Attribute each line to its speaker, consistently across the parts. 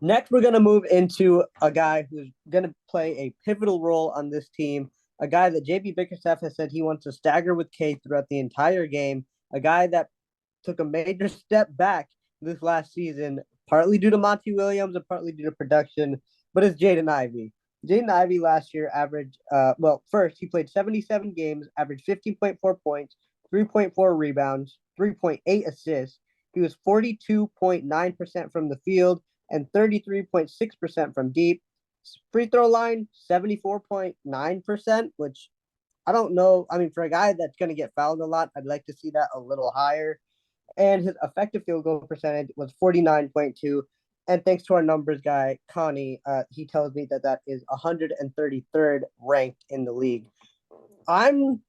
Speaker 1: Next, we're going to move into a guy who's going to play a pivotal role on this team, a guy that JB Bickerstaff has said he wants to stagger with K throughout the entire game, a guy that took a major step back this last season, partly due to Monty Williams and partly due to production, but it's Jaden Ivey. Jaden Ivey last year averaged, first, he played 77 games, averaged 15.4 points, 3.4 rebounds, 3.8 assists. He was 42.9% from the field and 33.6% from deep. Free throw line, 74.9%, which I don't know. I mean, for a guy that's going to get fouled a lot, I'd like to see that a little higher. And his effective field goal percentage was 49.2. And thanks to our numbers guy, Connie, he tells me that that is 133rd ranked in the league. I'm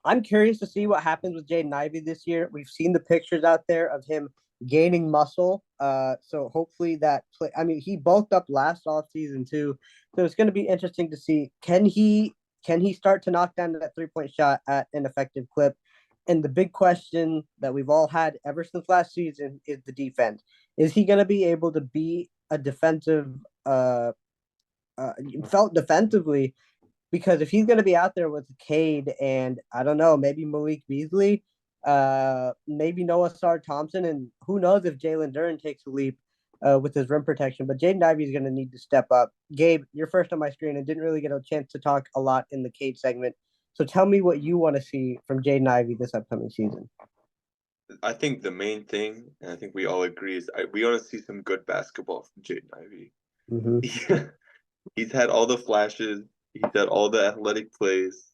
Speaker 1: I'm curious to see what happens with Jaden Ivey this year. We've seen the pictures out there of him gaining muscle. So hopefully that play. I mean, he bulked up last off season too. So it's going to be interesting to see can he start to knock down that 3 point shot at an effective clip. And the big question that we've all had ever since last season is the defense. Is he going to be able to be a defensive felt defensively, because if he's going to be out there with Cade and I don't know, maybe Malik Beasley, maybe Noah Sar Thompson, and who knows if Jalen Duren takes a leap with his rim protection. But Jaden Ivey is going to need to step up. Gabe, you're first on my screen and didn't really get a chance to talk a lot in the Cade segment. So tell me what you want to see from Jaden Ivey this upcoming season.
Speaker 2: I think the main thing, and I think we all agree, is we want to see some good basketball from Jaden Ivey.
Speaker 1: Mm-hmm.
Speaker 2: He's had all the flashes, he's had all the athletic plays.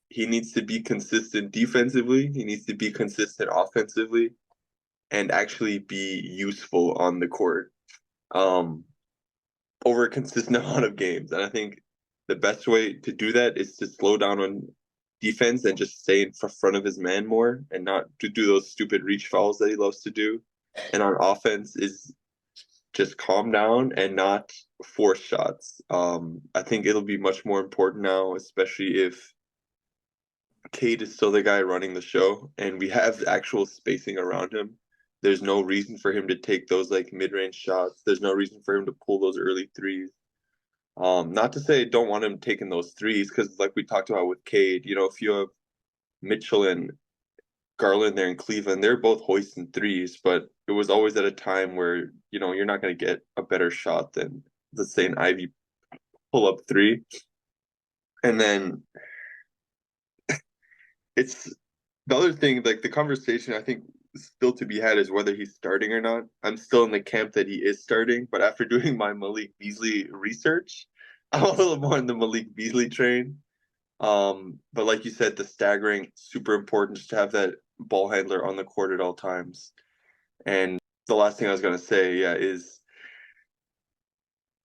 Speaker 2: He needs to be consistent defensively, he needs to be consistent offensively, and actually be useful on the court um, over a consistent amount of games. And I think the best way to do that is to slow down on defense and just stay in front of his man more and not to do those stupid reach fouls that he loves to do. And on offense is just calm down and not force shots. I think it'll be much more important now, especially if Cade is still the guy running the show and we have actual spacing around him. There's no reason for him to take those like mid-range shots. There's no reason for him to pull those early threes. Not to say I don't want him taking those threes, because like we talked about with Cade, if you have Mitchell and Garland there in Cleveland, they're both hoisting threes, but it was always at a time where, you're not going to get a better shot than, let's say, an Ivy pull up three. And then it's the other thing, like the conversation I think still to be had is whether he's starting or not. I'm still in the camp that he is starting, but after doing my Malik Beasley research, I'm a little more in the Malik Beasley train. But like you said, the staggering super important just to have that ball handler on the court at all times. And the last thing I was gonna say, yeah, is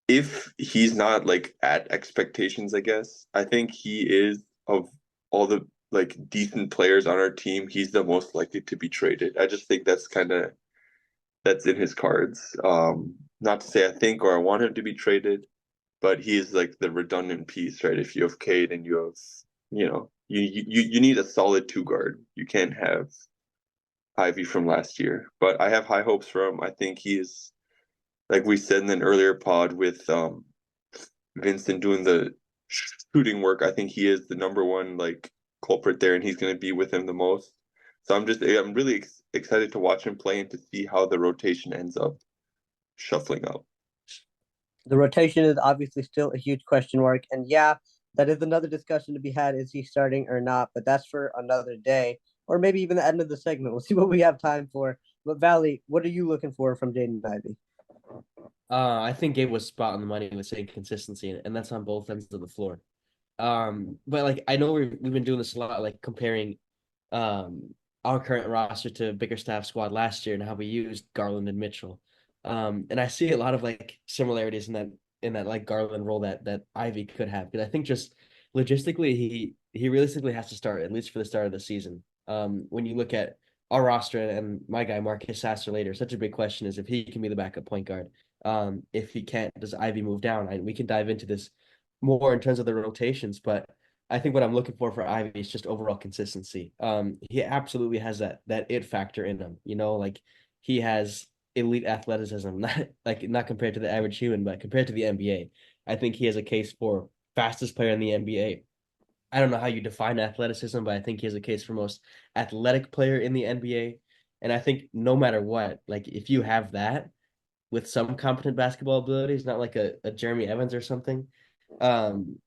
Speaker 2: if he's not like at expectations, I guess I think he is of all the like decent players on our team, he's the most likely to be traded. I just think that's in his cards. Not to say I think or I want him to be traded, but he is like the redundant piece, right? If you have Cade and you have, you need a solid two guard. You can't have Ivy from last year, but I have high hopes for him. I think he's like we said in an earlier pod with Vincent doing the shooting work. I think he is the number one like culprit there, and he's going to be with him the most. So I'm really excited to watch him play and to see how the rotation ends up shuffling up.
Speaker 1: The rotation is obviously still a huge question mark. And yeah, that is another discussion to be had. Is he starting or not? But that's for another day, or maybe even the end of the segment. We'll see what we have time for. But Valley, what are you looking for from Jaden Ivey?
Speaker 3: I think Gabe was spot on the money with saying consistency, and that's on both ends of the floor. But like I know we've been doing this a lot, like comparing our current roster to Bickerstaff squad last year and how we used Garland and Mitchell. And I see a lot of like similarities in that like Garland role that Ivy could have. Because I think just logistically he realistically has to start at least for the start of the season. When you look at our roster and my guy Marcus Sasser later, such a big question is if he can be the backup point guard. If he can't, does Ivy move down? We can dive into this more in terms of the rotations, but I think what I'm looking for Ivy is just overall consistency. He absolutely has that it factor in him. Like he has elite athleticism, not compared to the average human, but compared to the NBA. I think he has a case for fastest player in the NBA. I don't know how you define athleticism, but I think he has a case for most athletic player in the NBA. And I think no matter what, like if you have that with some competent basketball abilities, not like a Jeremy Evans or something, um,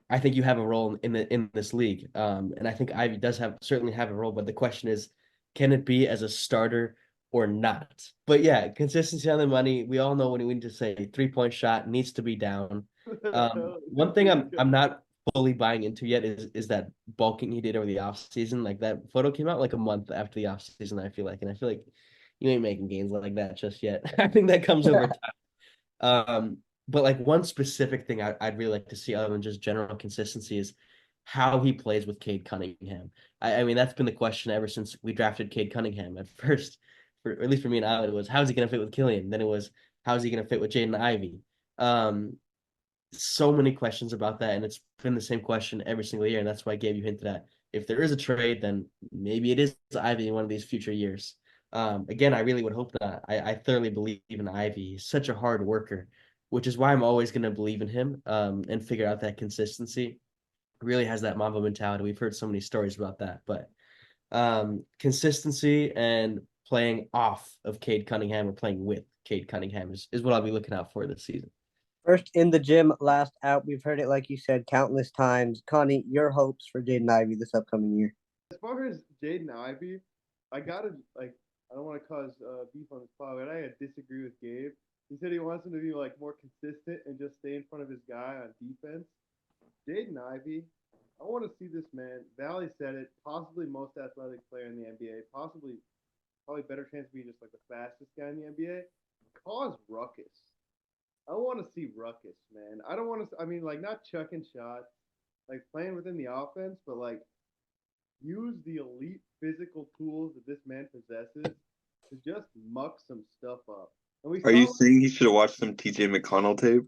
Speaker 3: I think you have a role in this league. And I think Ivy does certainly have a role, but the question is, can it be as a starter or not? But yeah, consistency on the money. We all know when we need to say 3-point shot needs to be down. One thing I'm not fully buying into yet is that bulking he did over the offseason. Like that photo came out like a month after the offseason, I feel like. And I feel like you ain't making gains like that just yet. I think that comes over time. But like one specific thing I'd really like to see other than just general consistency is how he plays with Cade Cunningham. I mean, that's been the question ever since we drafted Cade Cunningham. At first, at least for me and Alan, it was how's he going to fit with Killian? Then it was how's he going to fit with Jaden Ivey? So many questions about that, and it's been the same question every single year, and that's why I gave you hinted at if there is a trade, then maybe it is Ivy in one of these future years. Again, I really would hope not. I thoroughly believe in Ivy. He's such a hard worker, which is why I'm always going to believe in him and figure out that consistency. Really has that Mamba mentality. We've heard so many stories about that, but consistency and playing off of Cade Cunningham or playing with Cade Cunningham is what I'll be looking out for this season.
Speaker 1: First in the gym, last out. We've heard it, like you said, countless times. Connie, your hopes for Jaden Ivey this upcoming year?
Speaker 4: As far as Jaden Ivey, I gotta like I don't want to cause beef on this pod, but I gotta disagree with Gabe. He said he wants him to be like more consistent and just stay in front of his guy on defense. Jaden Ivey, I want to see this man. Valley said it, possibly most athletic player in the NBA, probably better chance of being just like the fastest guy in the NBA. Cause ruckus. I want to see ruckus, man. I don't want to. I mean, like not chucking shots, like playing within the offense, but like use the elite physical tools that this man possesses to just muck some stuff up. And we
Speaker 2: Are you
Speaker 4: saw
Speaker 2: saying he should have watched some TJ McConnell tape?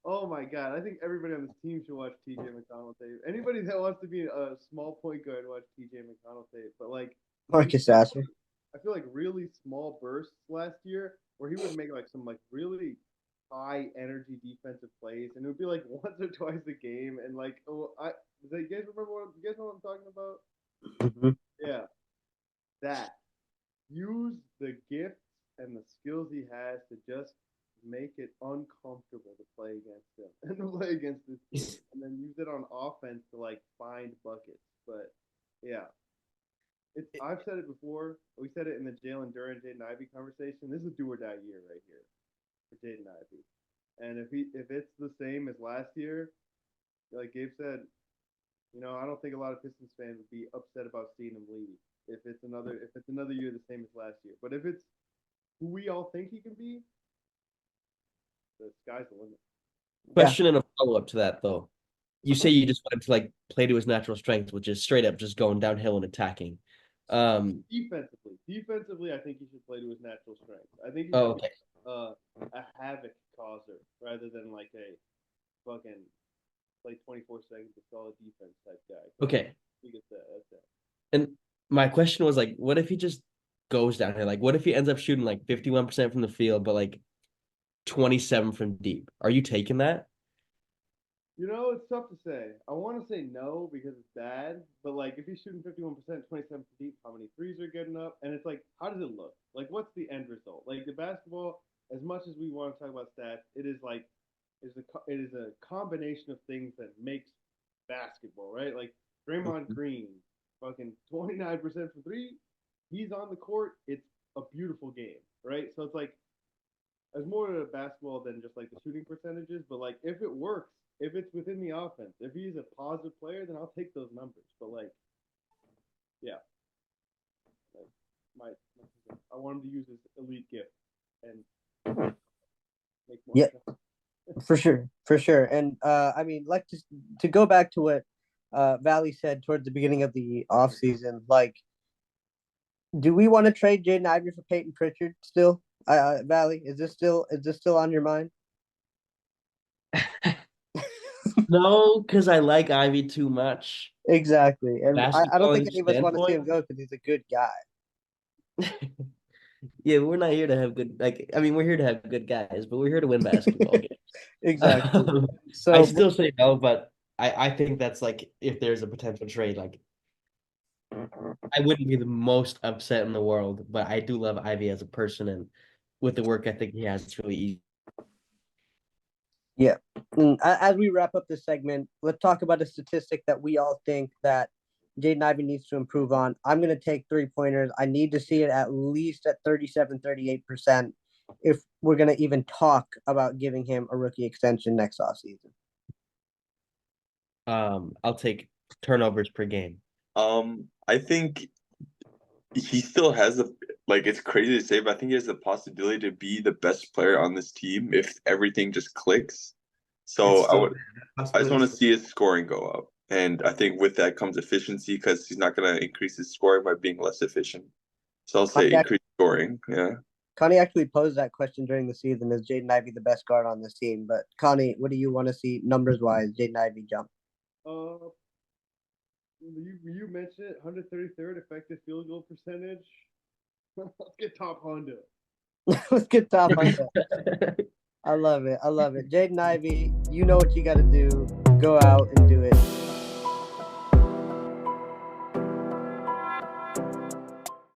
Speaker 4: Oh my god! I think everybody on this team should watch TJ McConnell tape. Anybody that wants to be a small point guard, watch TJ McConnell tape. But like
Speaker 1: Marcus Sasser.
Speaker 4: I feel like really small bursts last year where he would make like some like really high energy defensive plays, and it would be like once or twice a game. And like, you guys remember what you guys know what I'm talking about?
Speaker 1: Mm-hmm.
Speaker 4: Yeah, that use the gifts and the skills he has to just make it uncomfortable to play against him and to play against this team, and then use it on offense to like find buckets. But yeah, I've said it before. We said it in the Jalen Duren, Jaden Ivey conversation. This is a do or die year right here for Jaden Ivey. And if it's the same as last year, like Gabe said, I don't think a lot of Pistons fans would be upset about seeing him leave if it's another year the same as last year. But if it's who we all think he can be, the sky's the limit.
Speaker 3: Question and a follow-up to that, though. You say you just wanted to like play to his natural strength, which is straight up just going downhill and attacking.
Speaker 4: Defensively, I think he should play to his natural strength. I think he should
Speaker 3: okay.
Speaker 4: be a havoc causer rather than like a fucking play 24 seconds of solid defense type guy.
Speaker 3: Okay.
Speaker 4: That's it.
Speaker 3: And my question was like, what if he just goes down here? Like, what if he ends up shooting like 51% from the field, but like 27 from deep? Are you taking that?
Speaker 4: It's tough to say. I want to say no because it's bad, but like if he's shooting 51%, 27 from deep, how many threes are good enough? And it's like, how does it look? Like, what's the end result? Like the basketball, as much as we want to talk about stats, it is a combination of things that makes basketball, right? Like Draymond Green, fucking 29% from three, he's on the court. It's a beautiful game, right? So it's like, it's more to basketball than just like the shooting percentages, but like if it works, if it's within the offense, if he's a positive player, then I'll take those numbers. But like, yeah, like I want him to use his elite gift and make more.
Speaker 1: Yeah, for sure. And I mean, like to go back to what Valley said towards the beginning of the offseason, like, do we want to trade Jaden Ivey for Peyton Pritchard still? Valley, is this still on your mind?
Speaker 3: No, because I like Ivy too much.
Speaker 1: Exactly, and I don't think any of us want to see him
Speaker 3: standpoint.
Speaker 1: go because he's a good guy.
Speaker 3: Yeah, we're not here to have good. Like, I mean, we're here to have good guys, but we're here to win basketball games.
Speaker 1: Exactly.
Speaker 3: I
Speaker 1: So
Speaker 3: still say no, but I think that's like if there's a potential trade, like I wouldn't be the most upset in the world, but I do love Ivy as a person and with the work ethic he has, it's really easy.
Speaker 1: yeah, as we wrap up this segment, let's talk about a statistic that we all think that Jaden Ivey needs to improve on. I'm going to take 3-pointers. I need to see it at least at 37, 38% if we're going to even talk about giving him a rookie extension next offseason.
Speaker 3: I'll take turnovers per game.
Speaker 2: I think he still has it's crazy to say, but I think he has the possibility to be the best player on this team if everything just clicks. So I just want to see his scoring go up. And I think with that comes efficiency because he's not going to increase his scoring by being less efficient. So I'll say increase scoring. Yeah.
Speaker 1: Connie actually posed that question during the season. Is Jaden Ivey the best guard on this team? But Connie, what do you want to see numbers wise? Jaden Ivey jump.
Speaker 4: You mentioned it, 133rd effective field goal percentage. Let's get top Honda.
Speaker 1: Let's get top Honda. I love it. I love it. Jaden Ivey, you know what you got to do. Go out and do it.